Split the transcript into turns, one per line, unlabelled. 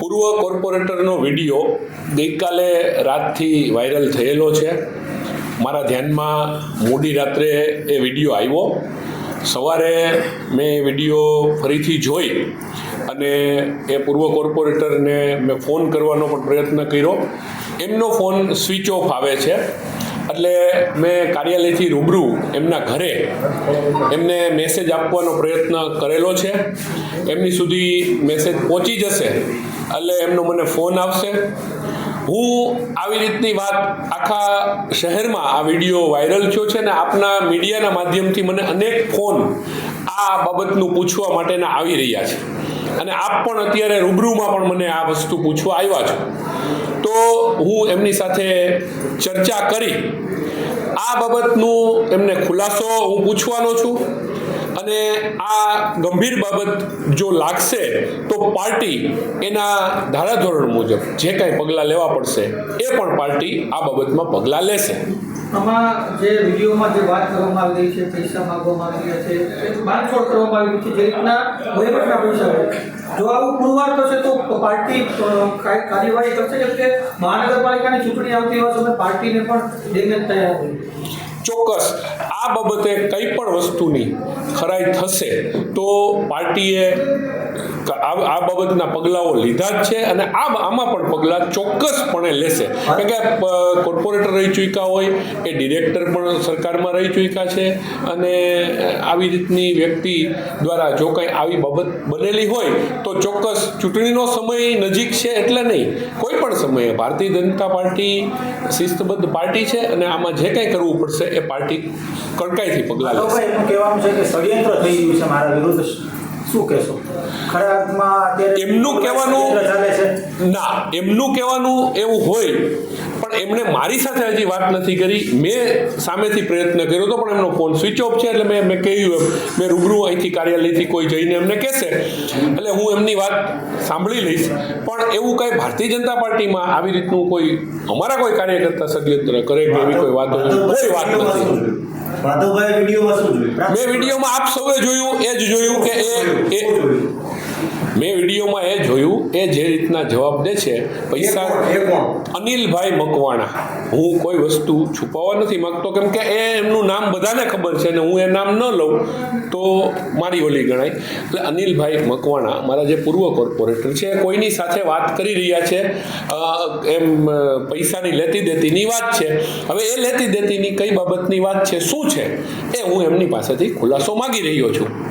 પૂર્વ કોર્પોરેટરનો વિડીયો ગઈકાલે રાતથી વાયરલ થયેલો છે. મારા ધ્યાનમાં મોડી રાત્રે એ વિડીયો આવ્યો. સવારે મેં એ વિડીયો ફરીથી જોઈ અને એ પૂર્વ કોર્પોરેટરને મેં ફોન કરવાનો પણ પ્રયત્ન કર્યો. એમનો ફોન સ્વિચ ઓફ આવે છે. એટલે મેં કાર્યાલયથી રૂબરૂ એમના ઘરે એમને મેસેજ આપવાનો પ્રયત્ન કરેલો છે. એમની સુધી મેસેજ પહોંચી જશે એટલે એમનો મને ફોન આવશે. હું આવી રીતની વાત આખા શહેરમાં આ વિડીયો વાયરલ થયો છે ને આપના મીડિયાના માધ્યમથી મને અનેક ફોન આ બાબતનું પૂછવા માટેના આવી રહ્યા છે અને આપ પણ અત્યારે રૂબરૂમાં પણ મને આ વસ્તુ પૂછવા આવ્યા છો. તો હું એમની સાથે ચર્ચા કરી આ બાબતનું એમને ખુલાસો હું પૂછવાનો છું અને આ ગંભીર બાબત જો લાગશે તો પાર્ટી એના ધારાધોરણ મુજબ જે કાંઈ પગલાં લેવા પડશે એ પણ પાર્ટી આ બાબતમાં પગલાં લેશે.
આમાં જે વિડીયોમાં જે વાત કરવામાં આવી રહી છે, પૈસા માંગવામાં આવી રહ્યા છે, બાંધછોડ કરવામાં આવી રહી છે, જે રીતના વહીવટના પૈસા હોય, જો આવું પુરવાર થશે તો પાર્ટી કાર્યવાહી કરશે કે મહાનગરપાલિકાની ચૂંટણી આવતી હોય તો પાર્ટીને પણ ડેમેજ તૈયાર હોય.
ચોક્કસ આ બાબતે કંઈ પણ વસ્તુની ખરાઈ થશે તો પાર્ટીએ આ બાબતના પગલાઓ લીધા જ છે અને આમાં પણ પગલાં ચોક્કસપણે લેશે. કારણ કે કોર્પોરેટર રહી ચૂક્યા હોય, એ ડિરેક્ટર પણ સરકારમાં રહી ચૂક્યા છે અને આવી રીતની વ્યક્તિ દ્વારા જો કંઈ આવી બાબત બનેલી હોય તો ચોક્કસ ચૂંટણીનો સમય નજીક છે એટલે નહીં, કોઈ પણ સમયે ભારતીય જનતા પાર્ટી શિસ્તબદ્ધ પાર્ટી છે અને આમાં જે કંઈ કરવું પડશે એ પાર્ટી કડકાઈથી પગલાં લેશે.
એનું કહેવાનું છે કે ષડયંત્ર થઈ ગયું છે મારા વિરુદ્ધ, શું કહેશો?
એમનું કહેવાનું એવું હોય પણ એમણે મારી સાથે હજી વાત નથી કરી. મેં સામેથી પ્રયત્ન કર્યો હતો પણ એમનો ફોન સ્વિચ ઓફ છે એટલે મેં કહ્યું મેં રૂબરૂ અહીંથી કાર્યાલયથી કોઈ જઈને એમને કહેશે એટલે હું એમની વાત સાંભળી લઈશ. પણ એવું કાંઈ ભારતીય જનતા પાર્ટીમાં આવી રીતનું કોઈ અમારા કોઈ કાર્યકર્તા ષડયંત્ર કરે કે એવી કોઈ વાત નથી. મેં વિડીયોમાં આપ સૌએ જોયું એ જ જોયું કે મેં વિડીયોમાં એ જોયું એ જે રીતના જવાબ દે છે પૈસા અનિલભાઈ મકવાણા. હું કોઈ વસ્તુ છુપાવવા નથી માંગતો કેમ કે એમનું નામ બધાને ખબર છે અને હું એ નામ ન લઉં તો મારી ઓલી ગણાય. એટલે અનિલભાઈ મકવાણા મારા જે પૂર્વ કોર્પોરેટર છે કોઈની સાથે વાત કરી રહ્યા છે એમ પૈસાની લેતી દેતીની વાત છે. હવે એ લેતી દેતીની કઈ બાબતની વાત છે, શું છે, એ હું એમની પાસેથી ખુલાસો માગી રહ્યો છું.